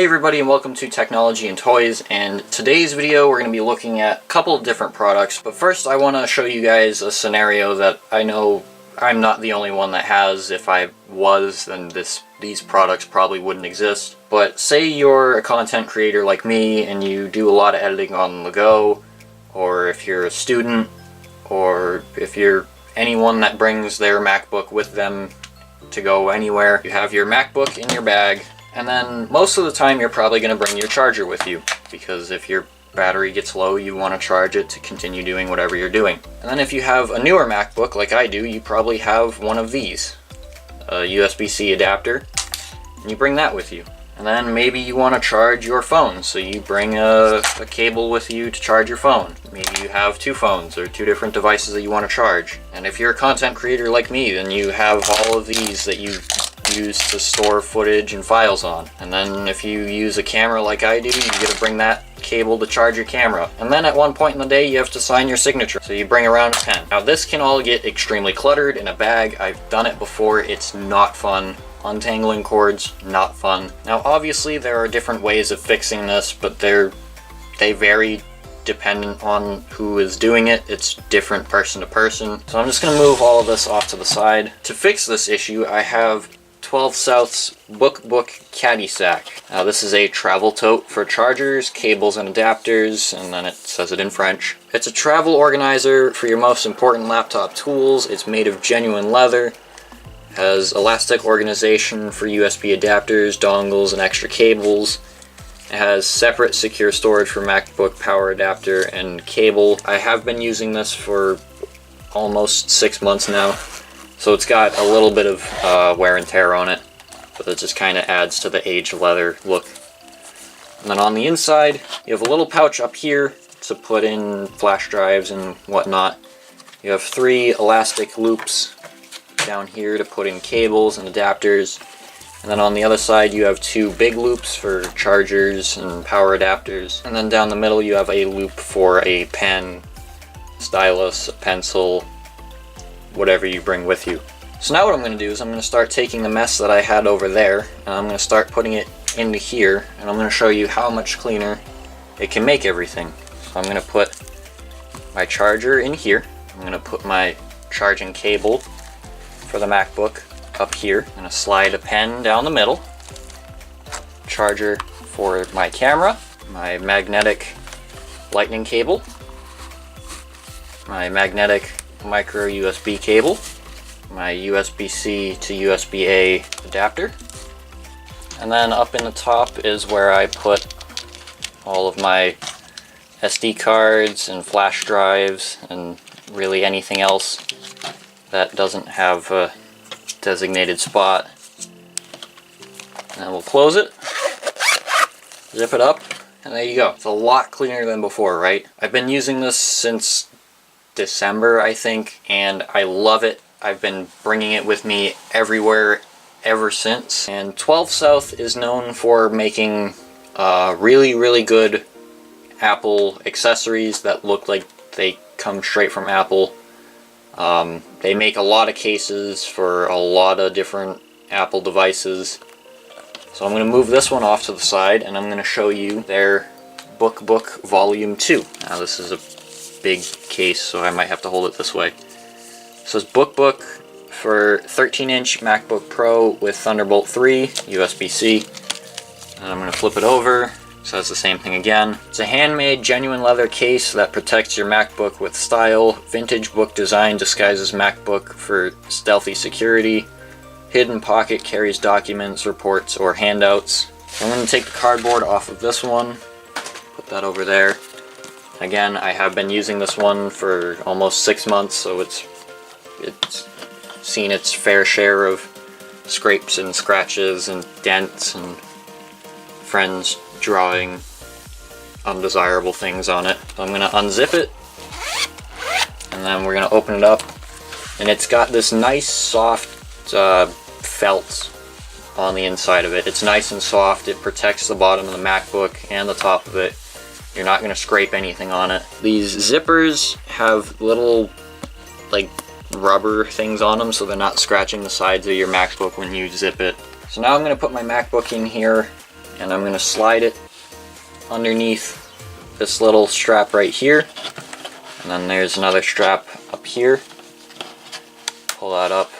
Hey everybody, and welcome to Technology and Toys, and today's video we're going to be looking at a couple of different products, but first I want to show you guys a scenario that I know I'm not the only one that has. If I was, then these products probably wouldn't exist. But say you're a content creator like me and you do a lot of editing on the go, or if you're a student, or if you're anyone that brings their MacBook with them to go anywhere. You have your MacBook in your bag, and then most of the time you're probably going to bring your charger with you, because if your battery gets low you want to charge it to continue doing whatever you're doing. And then if you have a newer MacBook like I do, you probably have one of these, a USB-C adapter, and you bring that with you. And then maybe you want to charge your phone, so you bring a cable with you to charge your phone. Maybe you have two phones or two different devices that you want to charge. And if you're a content creator like me, then you have all of these that you use to store footage and files on. And then if you use a camera like I do, you gotta bring that cable to charge your camera. And then at one point in the day you have to sign your signature, so you bring around a pen. Now this can all get extremely cluttered in a bag. I've done it before. It's not fun. Untangling cords, not fun. Now obviously there are different ways of fixing this, but they vary dependent on who is doing it. It's different person to person. So I'm just gonna move all of this off to the side. To fix this issue, I have 12 South's BookBook CaddySack. Now this is a travel tote for chargers, cables, and adapters, and then it says it in French. It's a travel organizer for your most important laptop tools. It's made of genuine leather, has elastic organization for USB adapters, dongles, and extra cables. It has separate secure storage for MacBook power adapter and cable. I have been using this for almost 6 months now, so it's got a little bit of wear and tear on it, but it just kind of adds to the aged leather look. And then on the inside, you have a little pouch up here to put in flash drives and whatnot. You have 3 elastic loops down here to put in cables and adapters. And then on the other side you have 2 big loops for chargers and power adapters. And then down the middle you have a loop for a pen, stylus, a pencil, whatever you bring with you. So now what I'm going to do is I'm going to start taking the mess that I had over there, and I'm going to start putting it into here, and I'm going to show you how much cleaner it can make everything. So I'm going to put my charger in here. I'm going to put my charging cable for the MacBook up here. I'm going to slide a pen down the middle, charger for my camera, my magnetic lightning cable, my magnetic micro USB cable, my USB-C to USB-A adapter, and then up in the top is where I put all of my SD cards and flash drives and really anything else that doesn't have a designated spot. And then we'll close it, zip it up, and there you go. It's a lot cleaner than before, right? I've been using this since December, I think, and I love it. I've been bringing it with me everywhere ever since. And 12 South is known for making really good Apple accessories that look like they come straight from Apple. They make a lot of cases for a lot of different Apple devices. So I'm going to move this one off to the side, and I'm going to show you their BookBook Volume 2. Now this is a big case, so I might have to hold it this way. So it's BookBook for 13-inch MacBook Pro with Thunderbolt 3, USB-C. And I'm going to flip it over. So that's the same thing again. It's a handmade genuine leather case that protects your MacBook with style. Vintage book design disguises MacBook for stealthy security. Hidden pocket carries documents, reports, or handouts. So I'm going to take the cardboard off of this one, put that over there. Again, I have been using this one for almost 6 months, so it's seen its fair share of scrapes and scratches and dents and friends drawing undesirable things on it. So I'm going to unzip it, and then we're going to open it up, and it's got this nice soft felt on the inside of it. It's nice and soft. It protects the bottom of the MacBook and the top of it. You're not going to scrape anything on it. These zippers have little like rubber things on them so they're not scratching the sides of your MacBook when you zip it. So now I'm going to put my MacBook in here and I'm going to slide it underneath this little strap right here, and then there's another strap up here. Pull that up,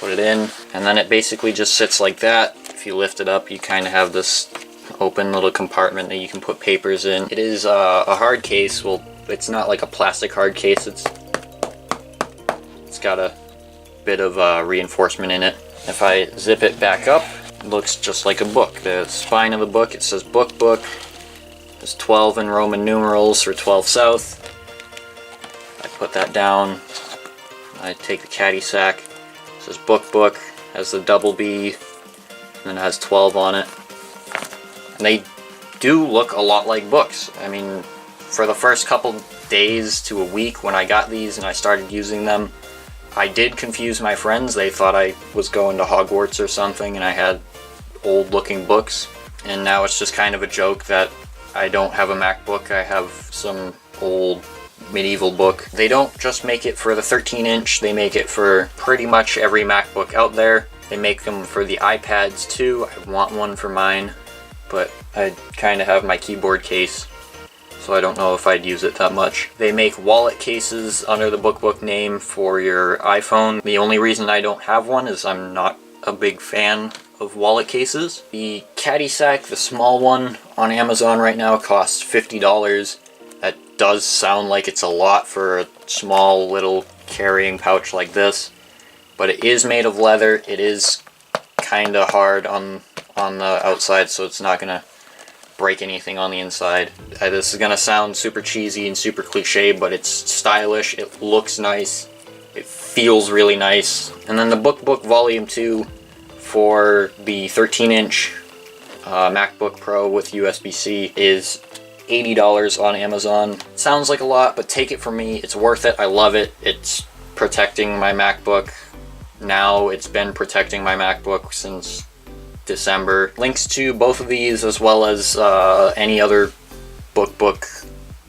put it in, and then it basically just sits like that. If you lift it up, you kind of have this open little compartment that you can put papers in. It is a hard case. Well, it's not like a plastic hard case. It's got a bit of reinforcement in it. If I zip it back up, it looks just like a book. The spine of the book, it says BookBook. There's 12 in Roman numerals for 12 South. I put that down. I take the CaddySack. It says BookBook, has the double B, and then it has 12 on it. And they do look a lot like books. I mean, for the first couple days to a week when I got these and I started using them, I did confuse my friends. They thought I was going to Hogwarts or something and I had old looking books. And now it's just kind of a joke that I don't have a MacBook. I have some old medieval book. They don't just make it for the 13-inch, they make it for pretty much every MacBook out there. They make them for the iPads too. I want one for mine, but I kind of have my keyboard case, so I don't know if I'd use it that much. They make wallet cases under the BookBook name for your iPhone. The only reason I don't have one is I'm not a big fan of wallet cases. The CaddySack, the small one on Amazon right now, costs $50. That does sound like it's a lot for a small little carrying pouch like this, but it is made of leather. It is kind of hard on the outside, so it's not gonna break anything on the inside. This is gonna sound super cheesy and super cliche, but it's stylish, it looks nice, it feels really nice. And then the BookBook Volume 2 for the 13-inch MacBook Pro with USB-C is $80 on Amazon. Sounds like a lot, but take it from me, it's worth it. I love it. It's protecting my MacBook now. It's been protecting my MacBook since December. Links to both of these, as well as any other BookBook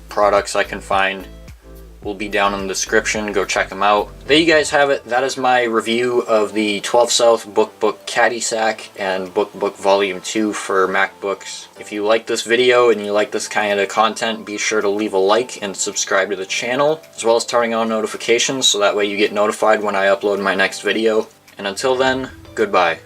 products I can find, will be down in the description. Go check them out. There you guys have it. That is my review of the 12 South BookBook CaddySack and BookBook Volume 2 for MacBooks. If you like this video and you like this kind of content, be sure to leave a like and subscribe to the channel, as well as turning on notifications so that way you get notified when I upload my next video. And until then, goodbye.